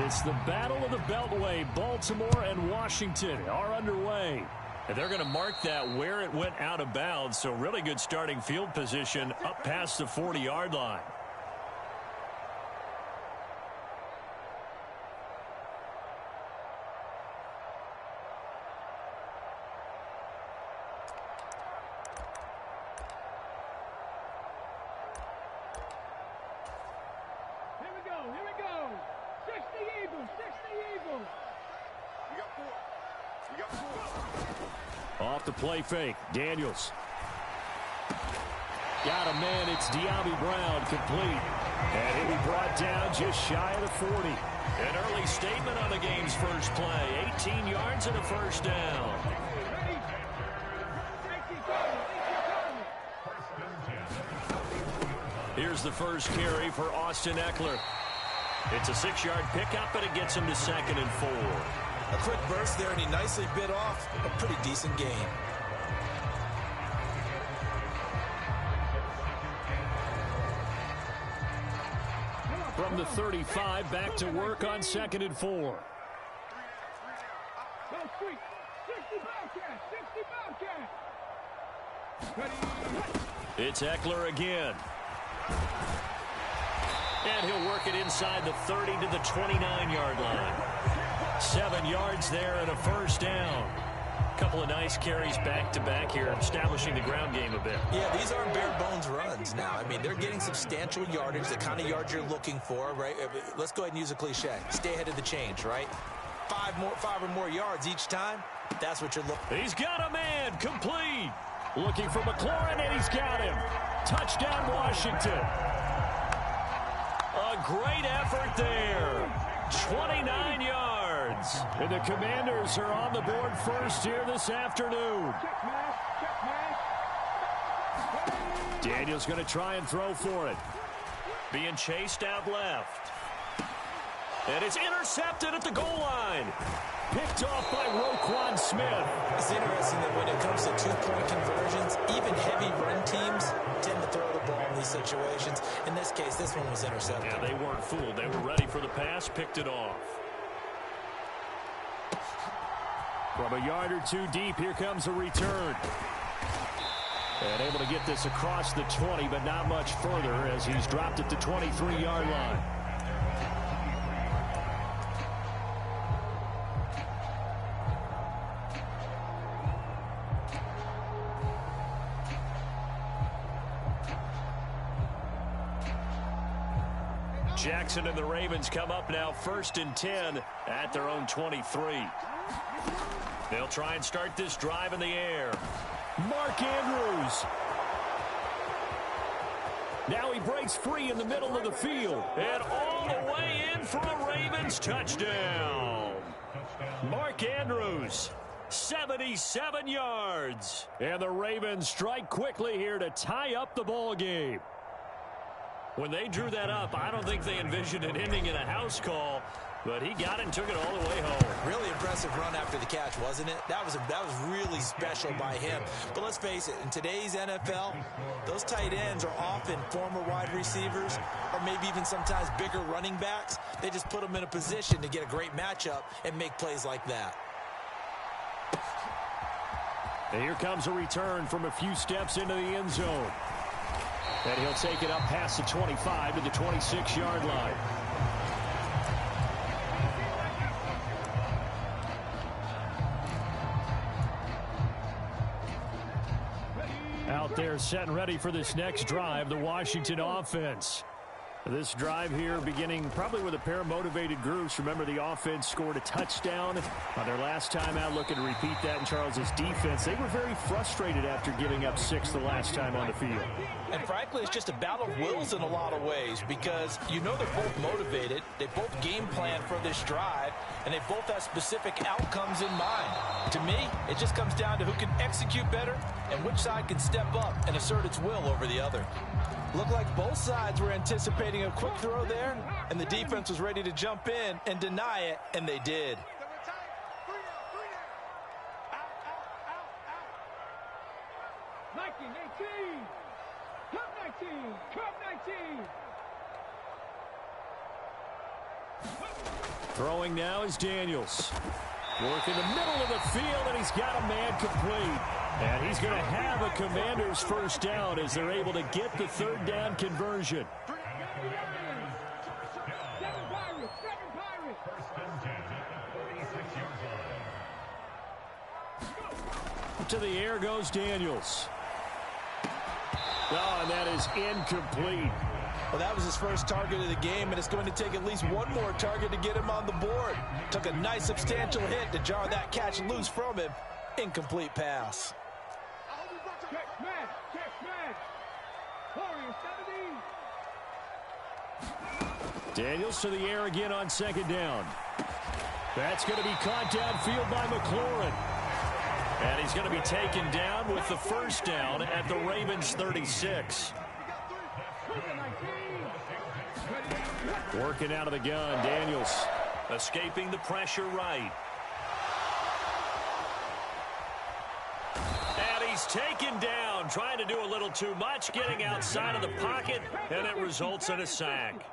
It's the Battle of the Beltway. Baltimore and Washington are underway. And they're going to mark that where it went out of bounds. So really good starting field position up past the 40-yard line. Off the play fake, Daniels. Got a man, it's De'Ami Brown, complete. And he'll be brought down just shy of the 40. An early statement on the game's first play. 18 yards and a first down. Here's the first carry for Austin Ekeler. It's a 6-yard pickup, and it gets him to 2nd and 4. A quick burst there, and he nicely bit off a pretty decent gain. From the 35, back to work on 2nd and 4. It's Ekeler again. And he'll work it inside the 30 to the 29-yard line. 7 yards there and a first down. Couple of nice carries back-to-back here, establishing the ground game a bit. Yeah, these aren't bare-bones runs now. I mean, they're getting substantial yardage, the kind of yards you're looking for, right? Let's go ahead and use a cliche. Stay ahead of the change, right? 5 or more yards each time, that's what you're looking for. He's got a man, complete. Looking for McLaurin, and he's got him. Touchdown, Washington. A great effort there. 29 yards. And the Commanders are on the board first here this afternoon. Daniels going to try and throw for it. Being chased out left. And it's intercepted at the goal line. Picked off by Roquan Smith. It's interesting that when it comes to two-point conversions, even heavy run teams tend to throw the ball in these situations. In this case, this one was intercepted. Yeah, they weren't fooled. They were ready for the pass, picked it off. From a yard or two deep, here comes a return. And able to get this across the 20, but not much further as he's dropped at the 23-yard line. Jackson and the Ravens come up now 1st and 10 at their own 23. They'll try and start this drive in the air. Mark Andrews. Now he breaks free in the middle of the field. And all the way in for a Ravens touchdown. Mark Andrews, 77 yards. And the Ravens strike quickly here to tie up the ball game. When they drew that up, I don't think they envisioned it ending in a house call, but he got it and took it all the way home. Really impressive run after the catch, wasn't it? That was really special by him. But let's face it, in today's NFL, those tight ends are often former wide receivers or maybe even sometimes bigger running backs. They just put them in a position to get a great matchup and make plays like that. And here comes a return from a few steps into the end zone. And he'll take it up past the 25 to the 26-yard line. Out there set and ready for this next drive, the Washington offense. This drive here beginning probably with a pair of motivated groups. Remember, the offense scored a touchdown on their last time out. Looking to repeat that in Charles's defense. They were very frustrated after giving up 6 the last time on the field. And frankly, it's just a battle of wills in a lot of ways because you know they're both motivated. They both game plan for this drive, and they both have specific outcomes in mind. To me, it just comes down to who can execute better and which side can step up and assert its will over the other. Looked like both sides were anticipating a quick throw there, and the defense was ready to jump in and deny it, and they did. Throwing now is Daniels. Working the middle of the field, and he's got a man complete. And he's going to have a Commanders first down as they're able to get the third down conversion. To the air goes Daniels. Oh, and that is incomplete. Well, that was his first target of the game, and it's going to take at least one more target to get him on the board. Took a nice substantial hit to jar that catch loose from him. Incomplete pass. Daniels to the air again on second down. That's going to be caught downfield by McLaurin. And he's going to be taken down with the first down at the Ravens 36. Working out of the gun, Daniels escaping the pressure right. And he's taken down, trying to do a little too much, getting outside of the pocket, and it results in a sack.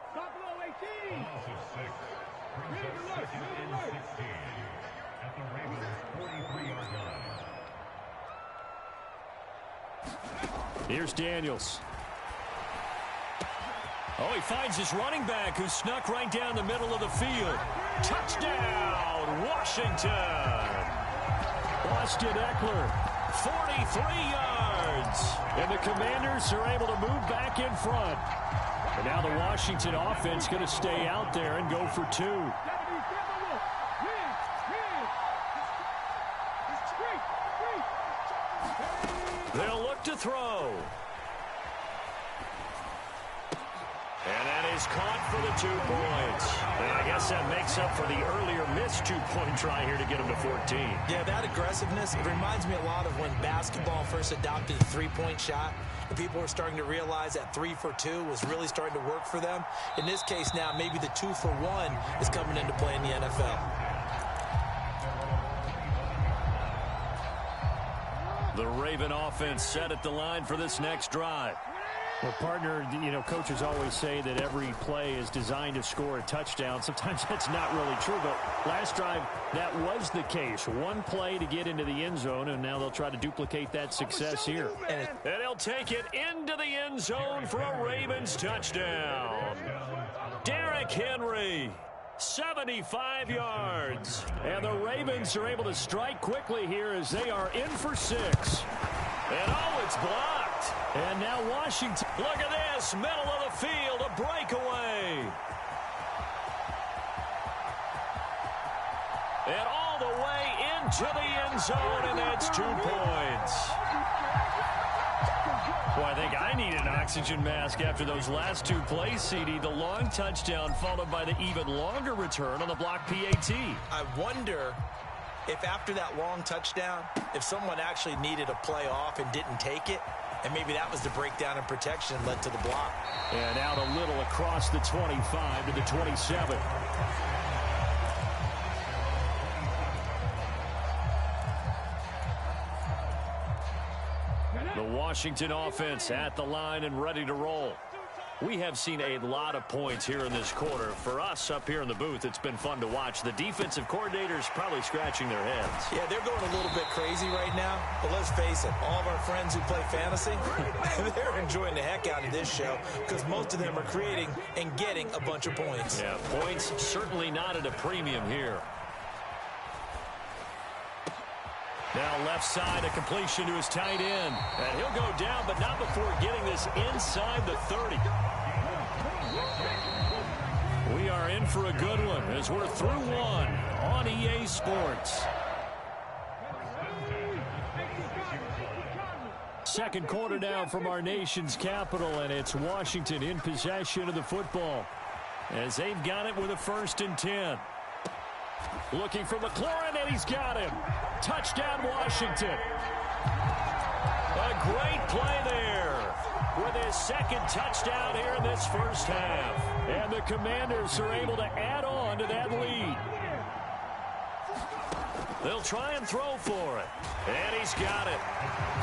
Here's Daniels. Oh, he finds his running back who snuck right down the middle of the field. Touchdown, Washington. Austin Eckler, 43 yards. And the Commanders are able to move back in front. And now the Washington offense going to stay out there and go for two. They'll look to throw. And that is caught for the 2 points. And I guess that makes up for the earlier missed 2-point try here to get him to 14. Yeah, that aggressiveness, it reminds me a lot of when basketball first adopted the three-point shot. And people were starting to realize that 3 for 2 was really starting to work for them. In this case now, maybe the 2 for 1 is coming into play in the NFL. The Raven offense set at the line for this next drive. Well, partner, coaches always say that every play is designed to score a touchdown. Sometimes that's not really true, but last drive, that was the case. One play to get into the end zone, and now they'll try to duplicate that success here. And he'll take it into the end zone for a Ravens touchdown. Derrick Henry, 75 yards. And the Ravens are able to strike quickly here as they are in for 6. And it's blocked. And now Washington, look at this, middle of the field, a breakaway. And all the way into the end zone, and that's 2 points. Boy, I think I need an oxygen mask after those last 2 plays, CD. The long touchdown followed by the even longer return on the block PAT. I wonder if after that long touchdown, if someone actually needed a play off and didn't take it, and maybe that was the breakdown in protection and led to the block. And out a little across the 25 to the 27. The Washington offense at the line and ready to roll. We have seen a lot of points here in this quarter. For us up here in the booth, it's been fun to watch. The defensive coordinators probably scratching their heads. Yeah, they're going a little bit crazy right now. But let's face it, all of our friends who play fantasy, they're enjoying the heck out of this show because most of them are creating and getting a bunch of points. Yeah, points certainly not at a premium here. Now left side, a completion to his tight end. And he'll go down, but not before getting this inside the 30. We are in for a good one as we're through one on EA Sports. Second quarter now from our nation's capital, and it's Washington in possession of the football as they've got it with a 1st and 10. Looking for McLaurin, and he's got him. Touchdown, Washington. A great play there with his 2nd touchdown here in this first half. And the Commanders are able to add on to that lead. They'll try and throw for it. And he's got it.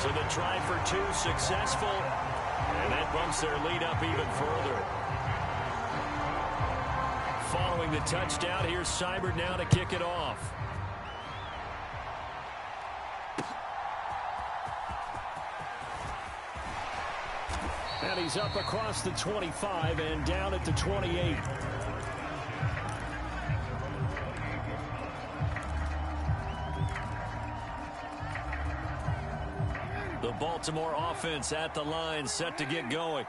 So the try for 2 successful. And that bumps their lead up even further. Following Following the touchdown, here's Seibert now to kick it off. And he's up across the 25 and down at the 28. The Baltimore offense at the line, set to get going.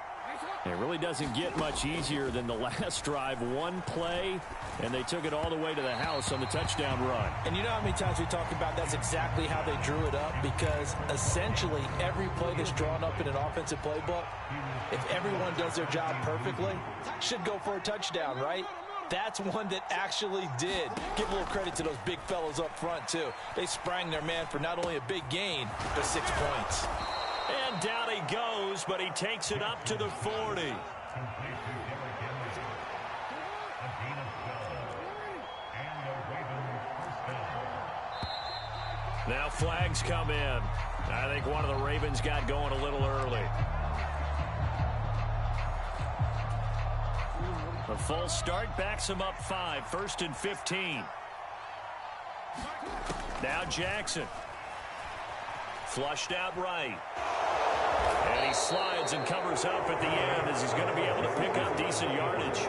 It really doesn't get much easier than the last drive. One play, and they took it all the way to the house on the touchdown run. And you know how many times we talk about that's exactly how they drew it up? Because essentially every play that's drawn up in an offensive playbook, if everyone does their job perfectly, should go for a touchdown, right? That's one that actually did. Give a little credit to those big fellows up front, too. They sprang their man for not only a big gain, but 6 points. And down he goes, but he takes it up to the 40. Now flags come in. I think one of the Ravens got going a little early. The full start backs him up 5, 1st and 15. Now Jackson. Flushed out right. And he slides and covers up at the end as he's going to be able to pick up decent yardage.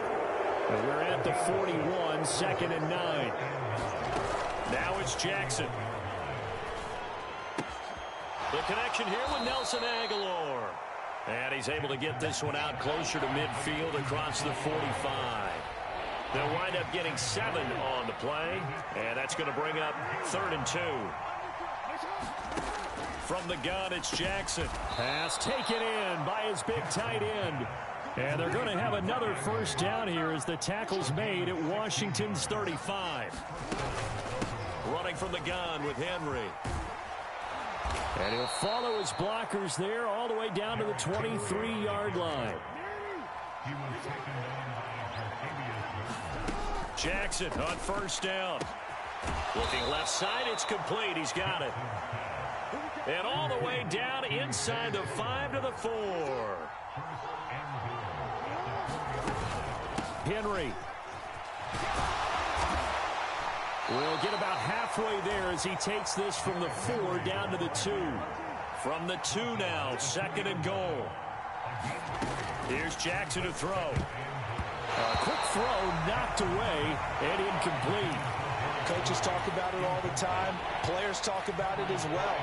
And we're at the 41, 2nd and 9. Now it's Jackson. The connection here with Nelson Agholor. And he's able to get this one out closer to midfield across the 45. They'll wind up getting 7 on the play. And that's going to bring up 3rd and 2. From the gun, it's Jackson. Pass taken in by his big tight end. And they're going to have another first down here as the tackle's made at Washington's 35. Running from the gun with Henry. And he'll follow his blockers there all the way down to the 23-yard line. Jackson on first down. Looking left side, it's complete. He's got it. And all the way down inside the 5 to the 4. Henry will get about halfway there as he takes this from the 4 down to the 2. From the 2 now, 2nd and goal. Here's Jackson to throw. A quick throw knocked away and incomplete. Coaches talk about it all the time. Players talk about it as well.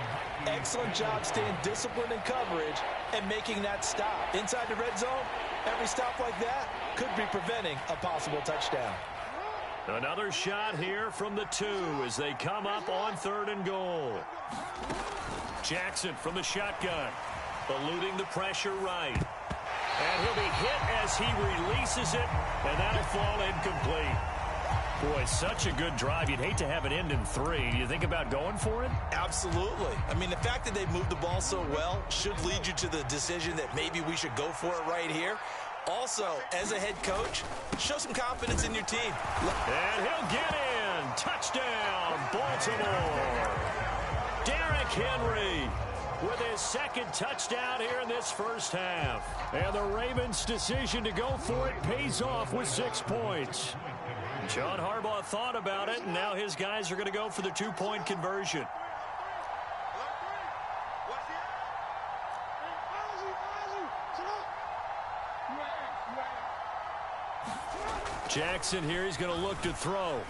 Excellent job staying disciplined in coverage and making that stop. Inside the red zone, every stop like that could be preventing a possible touchdown. Another shot here from the 2 as they come up on 3rd and goal. Jackson from the shotgun, eluding the pressure right. And he'll be hit as he releases it, and that'll fall incomplete. Boy, such a good drive. You'd hate to have it end in 3. Do you think about going for it? Absolutely. I mean, the fact that they moved the ball so well should lead you to the decision that maybe we should go for it right here. Also, as a head coach, show some confidence in your team. And he'll get in. Touchdown, Baltimore. Derrick Henry with his 2nd touchdown here in this first half. And the Ravens' decision to go for it pays off with 6 points. John Harbaugh thought about it, and now his guys are going to go for the 2-point conversion. Jackson here, he's going to look to throw.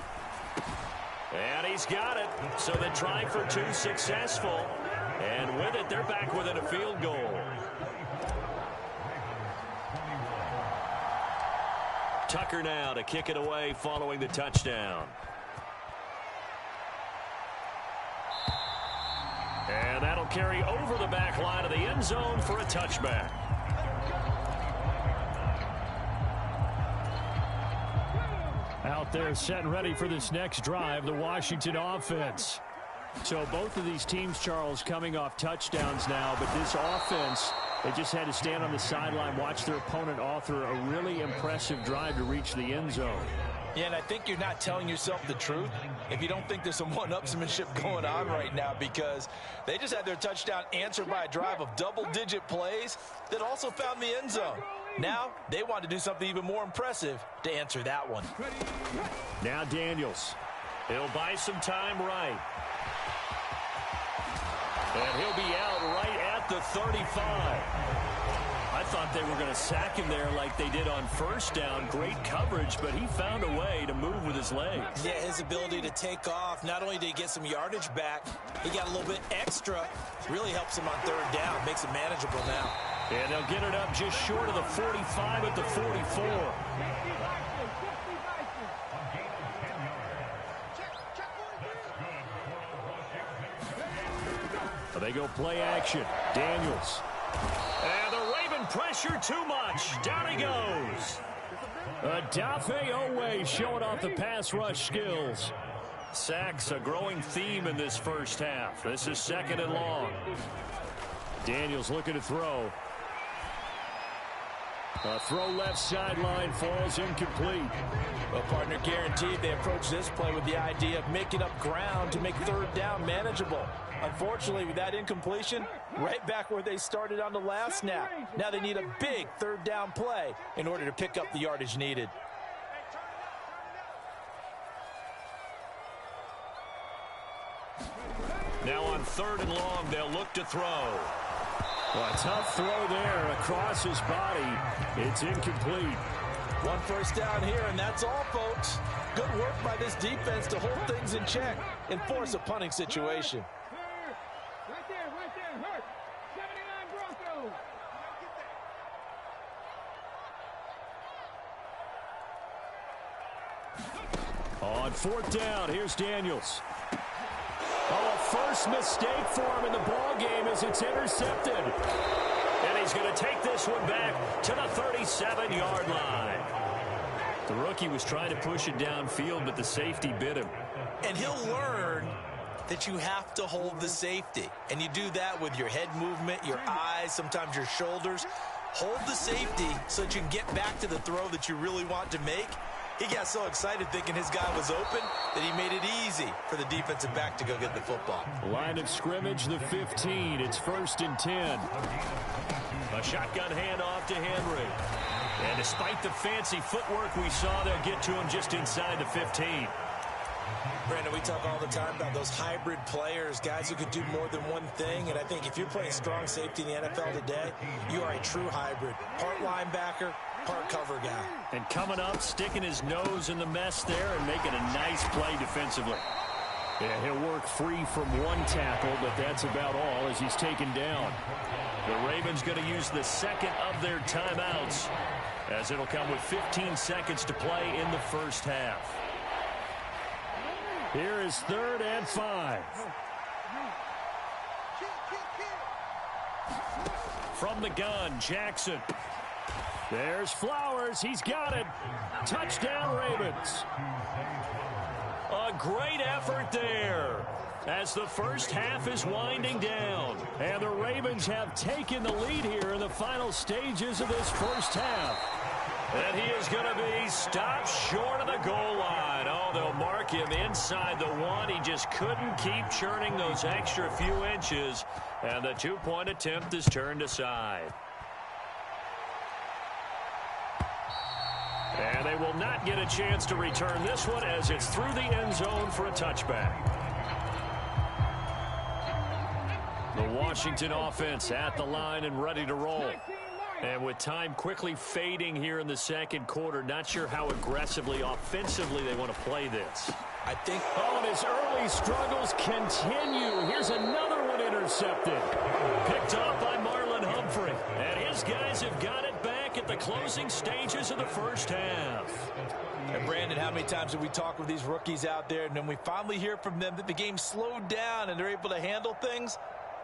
And he's got it. So they try for 2 successful. And with it, they're back within a field goal. Tucker now to kick it away following the touchdown. And that'll carry over the back line of the end zone for a touchback. Out there set and ready for this next drive, the Washington offense. So both of these teams, Charles, coming off touchdowns now, but this offense, they just had to stand on the sideline, watch their opponent author a really impressive drive to reach the end zone. Yeah, and I think you're not telling yourself the truth if you don't think there's some one-upsmanship going on right now, because they just had their touchdown answered by a drive of double-digit plays that also found the end zone. Now they want to do something even more impressive to answer that one. Now Daniels. He'll buy some time right. And he'll be out right at the 35. I thought they were going to sack him there like they did on first down. Great coverage, but he found a way to move with his legs. Yeah, his ability to take off, not only did he get some yardage back, he got a little bit extra. Really helps him on third down, makes it manageable now. And they'll get it up just short of the 45 at the 44. They go play action. Daniels. And the Raven pressure too much. Down he goes. Odafe Oweh showing off the pass rush skills. Sacks a growing theme in this first half. This is 2nd and long. Daniels looking to throw. A throw left sideline falls incomplete. Well, partner, guaranteed they approach this play with the idea of making up ground to make third down manageable. Unfortunately, with that incompletion, right back where they started on the last snap. Now they need a big third down play in order to pick up the yardage needed. Now on 3rd and long, they'll look to throw. Well, a tough throw there across his body. It's incomplete. One first down here, and that's all, folks. Good work by this defense to hold things in check and force a punting situation. Right there, hurt. 79 Broncos. On 4th down, here's Daniels. Oh, a first mistake for him in the ball game as it's intercepted. And he's going to take this one back to the 37-yard line. The rookie was trying to push it downfield, but the safety bit him. And he'll learn that you have to hold the safety. And you do that with your head movement, your eyes, sometimes your shoulders. Hold the safety so that you can get back to the throw that you really want to make. He got so excited thinking his guy was open that he made it easy for the defensive back to go get the football. Line of scrimmage, the 15. It's 1st and 10. A shotgun handoff to Henry. And despite the fancy footwork we saw, they'll get to him just inside the 15. Brandon, we talk all the time about those hybrid players, guys who can do more than one thing. And I think if you're playing strong safety in the NFL today, you are a true hybrid. Part linebacker, part cover guy. And coming up, sticking his nose in the mess there and making a nice play defensively. Yeah, he'll work free from one tackle, but that's about all as he's taken down. The Ravens going to use the 2nd of their timeouts as it'll come with 15 seconds to play in the first half. Here is 3rd and 5. From the gun, Jackson. There's Flowers. He's got it. Touchdown, Ravens. A great effort there as the first half is winding down. And the Ravens have taken the lead here in the final stages of this first half. And he is going to be stopped short of the goal line. Oh, they'll mark him inside the 1. He just couldn't keep churning those extra few inches. And the 2-point attempt is turned aside. And they will not get a chance to return this one as it's through the end zone for a touchback. The Washington offense at the line and ready to roll. And with time quickly fading here in the 2nd quarter, not sure how aggressively, offensively they want to play this. I think... Oh, and his early struggles continue. Here's another one intercepted. Picked off by Marlon Humphrey. And his guys have got it back at the closing stages of the first half. And Brandon, how many times have we talked with these rookies out there, and then we finally hear from them that the game slowed down and they're able to handle things?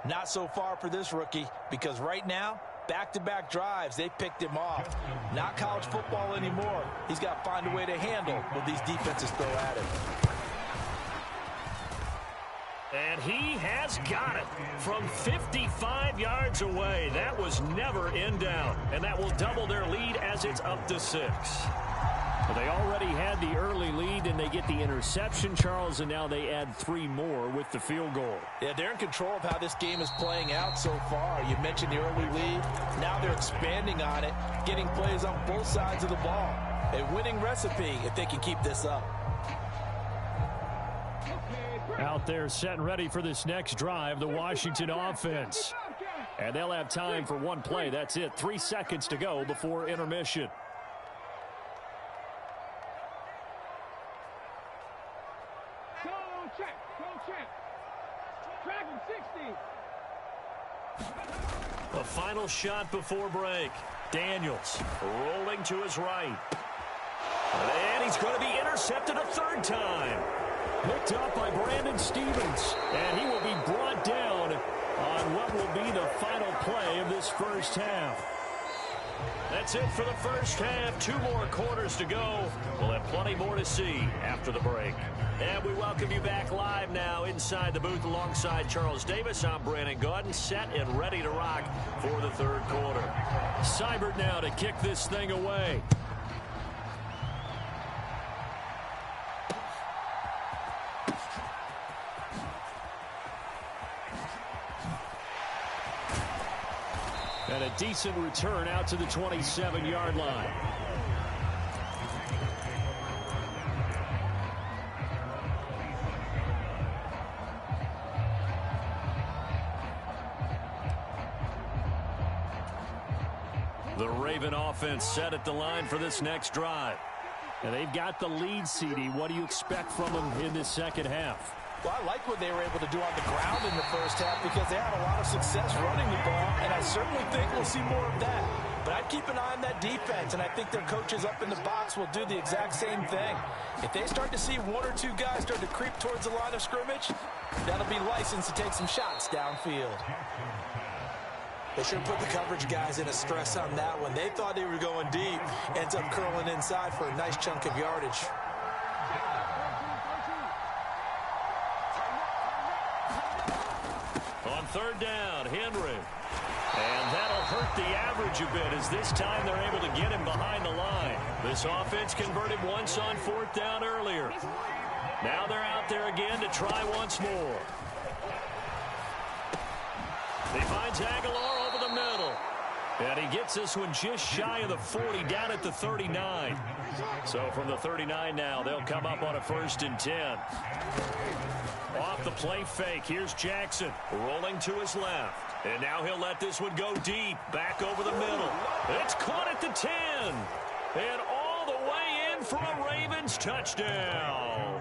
Not so far for this rookie, because right now, back-to-back drives, they picked him off. Not college football anymore. He's got to find a way to handle what these defenses throw at him. And he has got it from 55 yards away. That was never in doubt. And that will double their lead as it's up to 6. Well, they already had the early lead, and they get the interception, Charles, and now they add 3 more with the field goal. Yeah, they're in control of how this game is playing out so far. You mentioned the early lead. Now they're expanding on it, getting plays on both sides of the ball. A winning recipe if they can keep this up. Out there set and ready for this next drive, the Washington offense. And they'll have time for one play. That's it. 3 seconds to go before intermission. The final shot before break. Daniels rolling to his right. And he's going to be intercepted a 3rd time. Picked up by Brandon Stephens. And he will be brought down on what will be the final play of this first half. That's it for the first half. 2 more quarters to go. We'll have plenty more to see after the break. And we welcome you back live now inside the booth alongside Charles Davis. I'm Brandon Gaudin, set and ready to rock for the 3rd quarter. Seibert now to kick this thing away. And a decent return out to the 27-yard line. The Raven offense set at the line for this next drive. And they've got the lead, CD. What do you expect from them in this second half? Well, I like what they were able to do on the ground in the first half because they had a lot of success running the ball, and I certainly think we'll see more of that. But I'd keep an eye on that defense, and I think their coaches up in the box will do the exact same thing. If they start to see 1 or 2 guys start to creep towards the line of scrimmage, that'll be licensed to take some shots downfield. They should put the coverage guys in a stress on that one. They thought they were going deep, ends up curling inside for a nice chunk of yardage. On 3rd down, Henry. And that'll hurt the average a bit as this time they're able to get him behind the line. This offense converted once on 4th down earlier. Now they're out there again to try once more. He finds Aguilar over the middle. And he gets this one just shy of the 40, down at the 39. So from the 39 now, they'll come up on a 1st and 10. Off the play fake, here's Jackson rolling to his left. And now he'll let this one go deep, back over the middle. It's caught at the 10. And all the way in for a Ravens touchdown.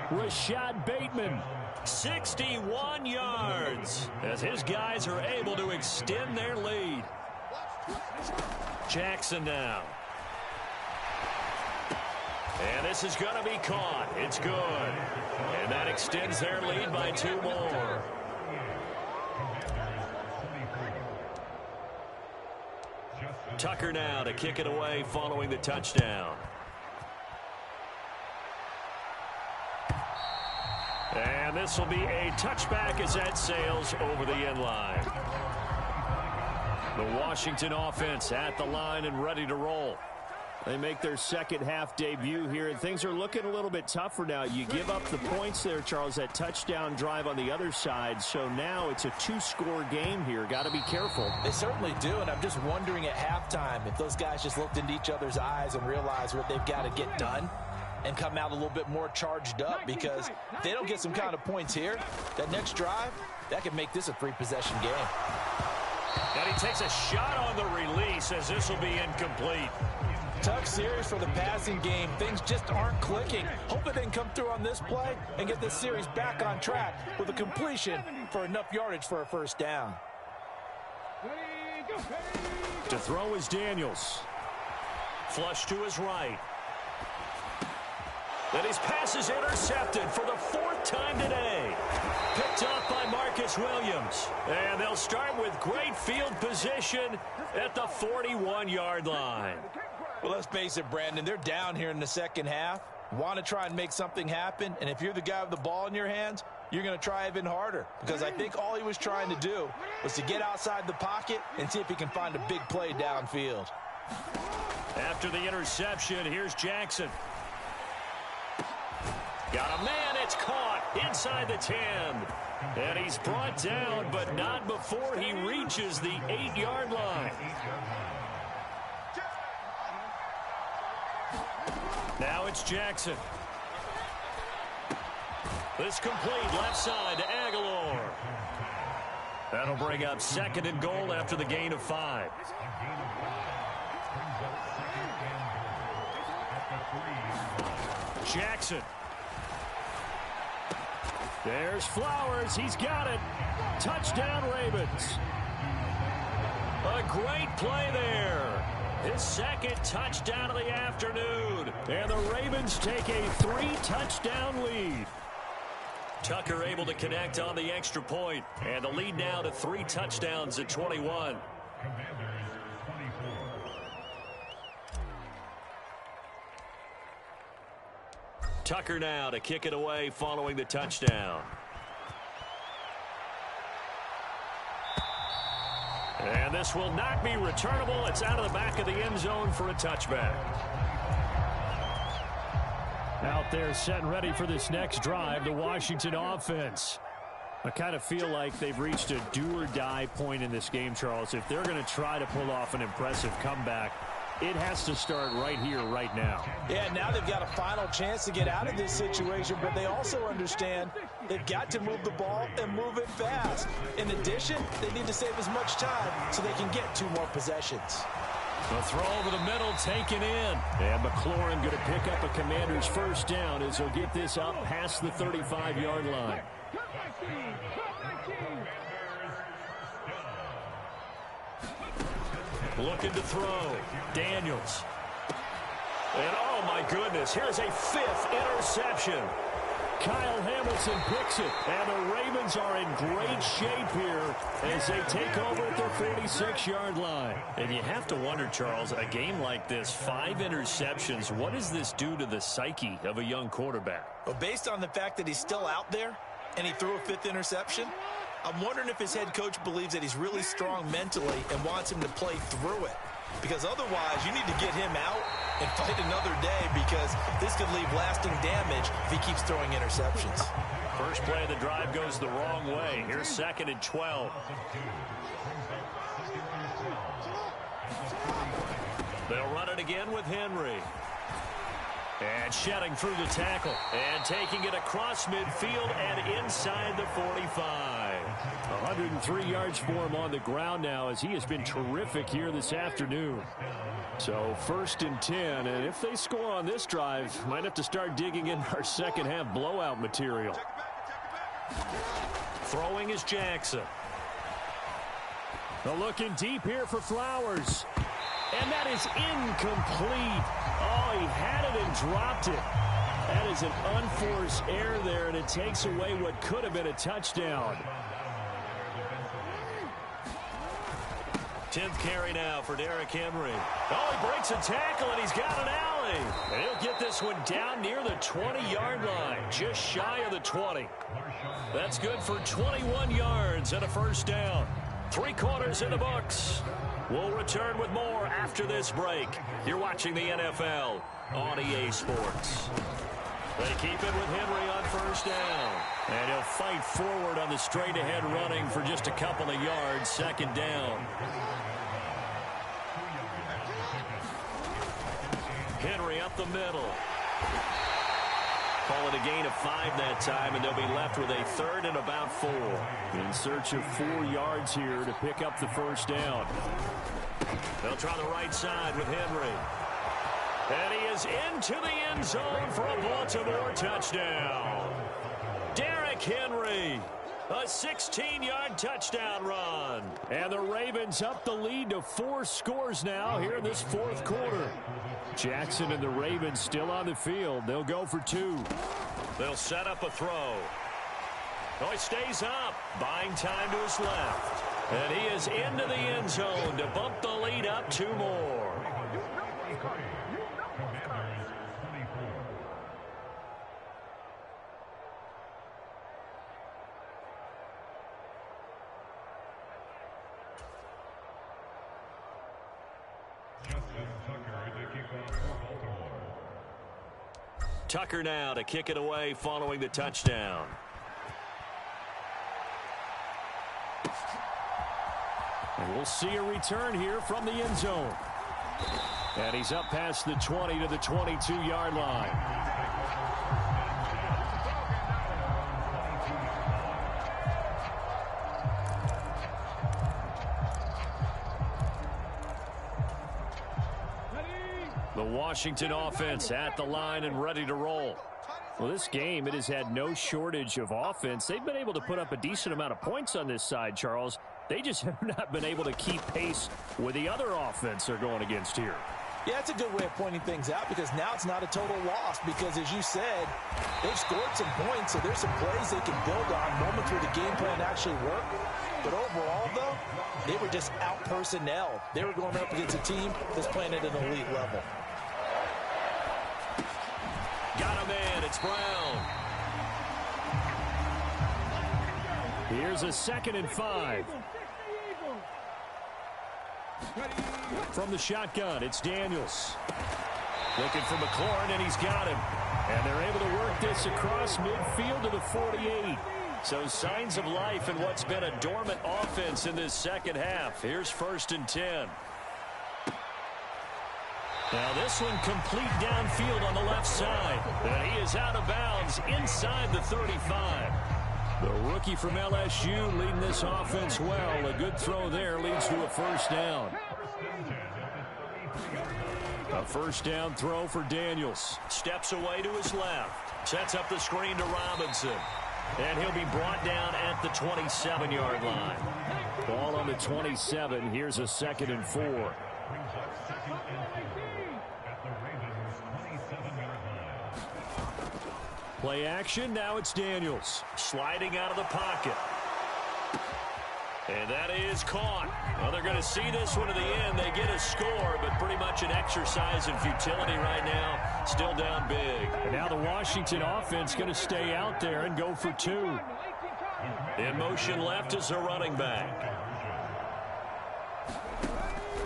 Rashad Bateman, 61 yards, as his guys are able to extend their lead. Jackson now. And this is going to be caught. It's good. And that extends their lead by 2 more. Tucker now to kick it away following the touchdown. And this will be a touchback as that sails over the end line. The Washington offense at the line and ready to roll. They make their second half debut here, and things are looking a little bit tougher now. You give up the points there, Charles, that touchdown drive on the other side. So now it's a 2-score game here. Got to be careful. They certainly do, and I'm just wondering at halftime if those guys just looked into each other's eyes and realized what they've got to get done and come out a little bit more charged up, because if they don't get some kind of points here, that next drive, that could make this a 3-possession game. And he takes a shot on the release as this will be incomplete. Tough series for the passing game. Things just aren't clicking. Hoping they can come through on this play and get this series back on track with a completion for enough yardage for a 1st down. To throw is Daniels. Flush to his right. Then his pass is intercepted for the 4th time today. Picked up by Marcus Williams. And they'll start with great field position at the 41-yard line. Well, let's face it, Brandon, they're down here in the second half. Want to try and make something happen, and if you're the guy with the ball in your hands, you're going to try even harder, because I think all he was trying to do was to get outside the pocket and see if he can find a big play downfield. Got a man. It's caught inside the 10. And he's brought down, but not before he reaches the 8-yard line. Now it's Jackson. This complete left side to Aguilar. That'll bring up 2nd and goal after the gain of 5. Jackson. There's Flowers. He's got it. Touchdown, Ravens. A great play there. His 2nd touchdown of the afternoon. And the Ravens take a 3-touchdown lead. Tucker able to connect on the extra point. And the lead now to 3 touchdowns at 21. Tucker now to kick it away following the touchdown. And this will not be returnable. It's out of the back of the end zone for a touchback. Out there set and ready for this next drive, the Washington offense. I kind of feel like they've reached a do-or-die point in this game, Charles. If they're going to try to pull off an impressive comeback, it has to start right here, right now. Yeah, now they've got a final chance to get out of this situation, but they also understand they've got to move the ball and move it fast. In addition, they need to save as much time so they can get 2 more possessions. The throw over the middle taken in. And McLaurin going to pick up a Commander's first down as he'll get this up past the 35-yard line. Looking to throw. Daniels. And oh my goodness, here's a 5th interception. Kyle Hamilton picks it, and the Ravens are in great shape here as they take over at their 46-yard line. And you have to wonder, Charles, a game like this, 5 interceptions, what does this do to the psyche of a young quarterback? Well, based on the fact that he's still out there and he threw a 5th interception, I'm wondering if his head coach believes that he's really strong mentally and wants him to play through it. Because otherwise, you need to get him out and fight another day, because this could leave lasting damage if he keeps throwing interceptions. First play of the drive goes the wrong way. Here's 2nd and 12. They'll run it again with Henry. And shedding through the tackle. And taking it across midfield and inside the 45. 103 yards for him on the ground now, as he has been terrific here this afternoon. So 1st and 10, and if they score on this drive, might have to start digging in our second half blowout material. Throwing is Jackson. They're looking deep here for Flowers. And that is incomplete. Oh, he had it and dropped it. That is an unforced error there, and it takes away what could have been a touchdown. 10th carry now for Derrick Henry. Oh, he breaks a tackle, and he's got an alley. And he'll get this one down near the 20-yard line, just shy of the 20. That's good for 21 yards and a first down. 3 quarters in the books. We'll return with more after this break. You're watching the NFL on EA Sports. They keep it with Henry on first down. And he'll fight forward on the straight-ahead running for just a couple of yards. 2nd down. Henry up the middle. Call it a gain of 5 that time, and they'll be left with a 3rd and about 4. In search of 4 yards here to pick up the first down. They'll try the right side with Henry. And he is into the end zone for a Baltimore touchdown. Derrick Henry, a 16-yard touchdown run. And the Ravens up the lead to 4 scores now here in this 4th quarter. Jackson and the Ravens still on the field. They'll go for 2. They'll set up a throw. Oh, he stays up, buying time to his left. And he is into the end zone to bump the lead up 2 more. Tucker now to kick it away following the touchdown. And we'll see a return here from the end zone. And he's up past the 20 to the 22-yard line. The Washington offense at the line and ready to roll. Well, this game, it has had no shortage of offense. They've been able to put up a decent amount of points on this side, Charles. They just have not been able to keep pace with the other offense they're going against here. Yeah, it's a good way of pointing things out because now it's not a total loss because, as you said, they've scored some points, so there's some plays they can build on, moments where the game plan actually worked. But overall, though, they were just out-personnel. They were going up against a team that's playing at an elite level. Got him in. It's Brown. Here's a 2nd and 5. From the shotgun, it's Daniels. Looking for McLaurin, and he's got him. And they're able to work this across midfield to the 48. So signs of life in what's been a dormant offense in this second half. Here's 1st and 10. Now this one complete downfield on the left side. And he is out of bounds inside the 35. The rookie from LSU leading this offense well. A good throw there leads to a 1st down. A 1st down throw for Daniels. Steps away to his left. Sets up the screen to Robinson. And he'll be brought down at the 27-yard line. Ball on the 27. Here's a 2nd and 4. Play action. Now it's Daniels. Sliding out of the pocket. And that is caught. Well, they're going to see this one to the end. They get a score, but pretty much an exercise in futility right now. Still down big. And now the Washington offense going to stay out there and go for 2. In motion left is a running back.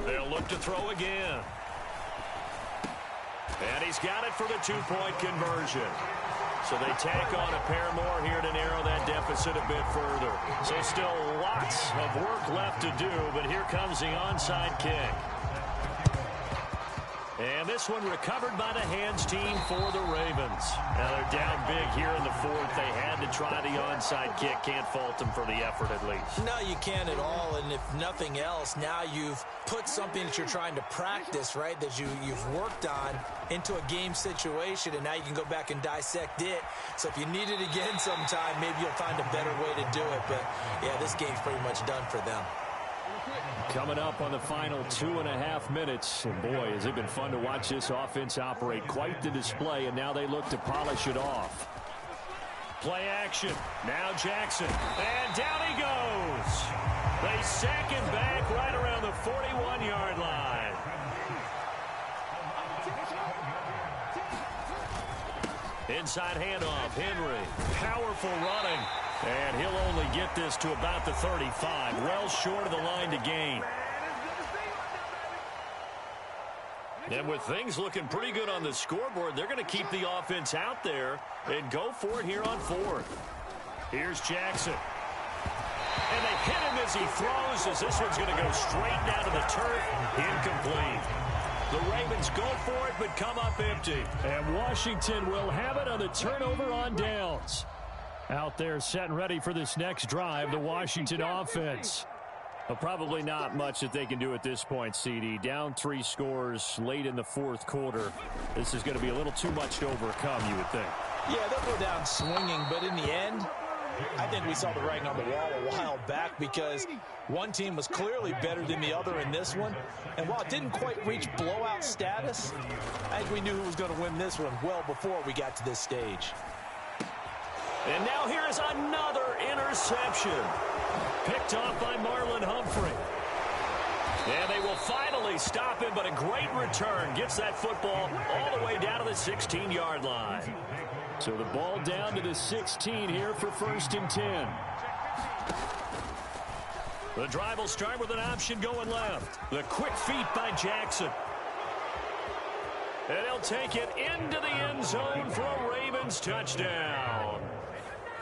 They'll look to throw again. And he's got it for the 2-point conversion. So they tack on a pair more here to narrow that deficit a bit further. So still lots of work left to do, but here comes the onside kick. And this one recovered by the hands team for the Ravens. Now they're down big here in the 4th. They had to try the onside kick. Can't fault them for the effort at least. No, you can't at all. And if nothing else, now you've put something that you're trying to practice, right, that you've worked on into a game situation, and now you can go back and dissect it. So if you need it again sometime, maybe you'll find a better way to do it. But, yeah, this game's pretty much done for them. Coming up on the final 2.5 minutes. And, boy, has it been fun to watch this offense operate. Quite the display, and now they look to polish it off. Play action. Now Jackson. And down he goes. They sack him back right around the 41-yard line. Inside handoff. Henry. Powerful running. And he'll only get this to about the 35. Well short of the line to gain. And with things looking pretty good on the scoreboard, they're going to keep the offense out there and go for it here on 4th. Here's Jackson. And they hit him as he throws, as this one's going to go straight down to the turf. Incomplete. The Ravens go for it, but come up empty. And Washington will have it on the turnover on downs. Out there set and ready for this next drive, the Washington offense. Well, probably not much that they can do at this point, CD. Down 3 scores late in the 4th quarter. This is going to be a little too much to overcome, you would think. Yeah, they'll go down swinging, but in the end, I think we saw the writing on the wall a while back because one team was clearly better than the other in this one. And while it didn't quite reach blowout status, I think we knew who was going to win this one well before we got to this stage. And now here is another interception. Picked off by Marlon Humphrey. And they will finally stop him, but a great return. Gets that football all the way down to the 16-yard line. So the ball down to the 16 here for 1st and 10. The drive will start with an option going left. The quick feet by Jackson. And he'll take it into the end zone for a Ravens touchdown.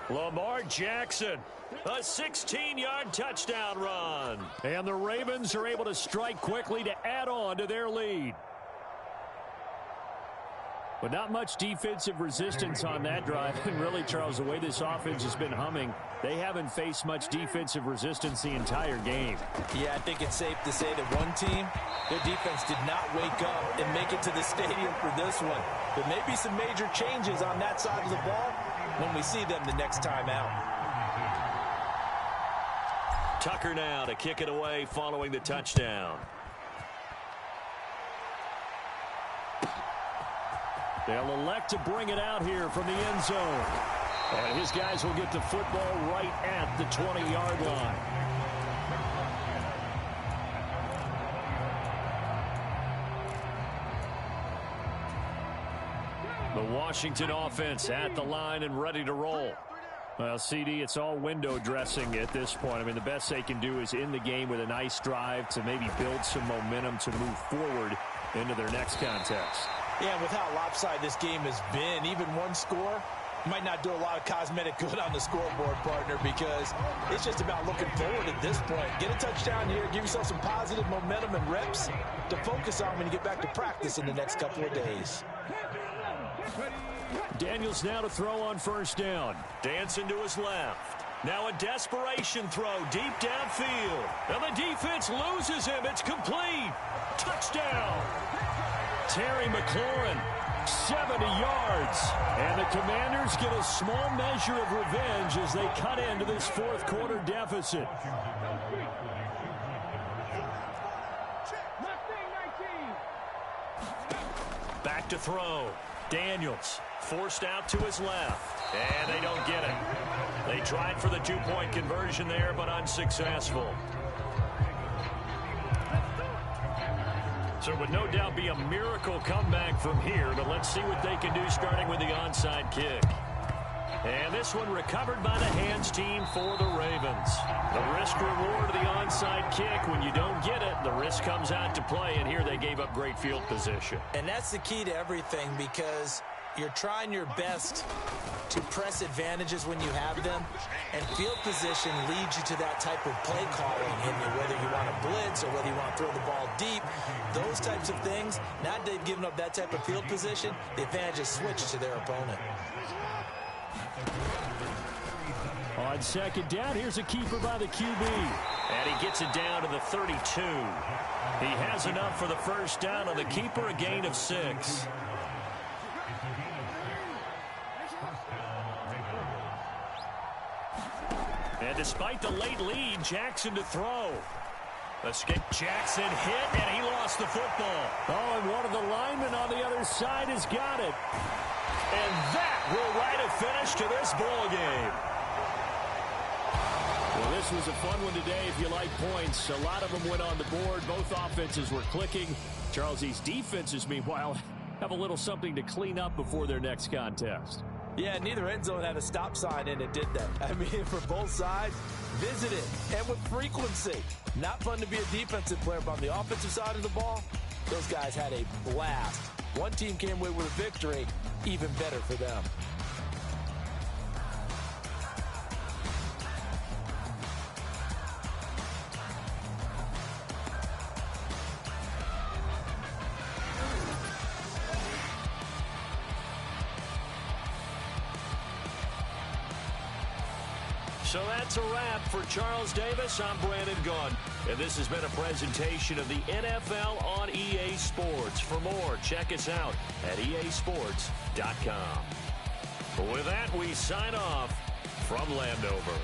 Lamar Jackson, a 16-yard touchdown run. And the Ravens are able to strike quickly to add on to their lead. But not much defensive resistance on that drive. And really, Charles, the way this offense has been humming, they haven't faced much defensive resistance the entire game. Yeah, I think it's safe to say that one team, their defense did not wake up and make it to the stadium for this one. There may be some major changes on that side of the ball when we see them the next time out. Tucker now to kick it away following the touchdown. They'll elect to bring it out here from the end zone. And his guys will get the football right at the 20-yard line. The Washington offense at the line and ready to roll. Well, CD, it's all window dressing at this point. I mean, the best they can do is end the game with a nice drive to maybe build some momentum to move forward into their next contest. Yeah, with how lopsided this game has been, even one score might not do a lot of cosmetic good on the scoreboard, partner, because it's just about looking forward at this point. Get a touchdown here, give yourself some positive momentum and reps to focus on when you get back to practice in the next couple of days. Daniels now to throw on first down. Dancing to his left. Now a desperation throw deep downfield. And the defense loses him. It's complete. Touchdown. Terry McLaurin, 70 yards. And the Commanders get a small measure of revenge as they cut into this fourth quarter deficit. Back to throw. Daniels forced out to his left. And they don't get it. They tried for the two-point conversion there, but unsuccessful. So it would no doubt be a miracle comeback from here, but let's see what they can do starting with the onside kick. And this one recovered by the hands team for the Ravens. The risk-reward of the onside kick, when you don't get it, the risk comes out to play, and here they gave up great field position. And that's the key to everything, because you're trying your best to press advantages when you have them, and field position leads you to that type of play calling, whether you want to blitz or whether you want to throw the ball deep. Those types of things, now that they've given up that type of field position, the advantage is switched to their opponent. On second down, here's a keeper by the QB. And he gets it down to the 32. He has enough for the first down on the keeper, a gain of 6. And despite the late lead, Jackson to throw. Escape. Jackson hit, and he lost the football. Oh, and one of the linemen on the other side has got it. And that will write a finish to this ball game. Well, this was a fun one today if you like points. A lot of them went on the board. Both offenses were clicking. Charles, these defenses, meanwhile, have a little something to clean up before their next contest. Yeah, neither end zone had a stop sign in it, did they? I mean, for both sides, visit it, and with frequency. Not fun to be a defensive player, but on the offensive side of the ball, those guys had a blast. One team came away with a victory, even better for them. So that's a wrap for Charles Davis. I'm Brandon Gunn. And this has been a presentation of the NFL on EA Sports. For more, check us out at easports.com. With that, we sign off from Landover.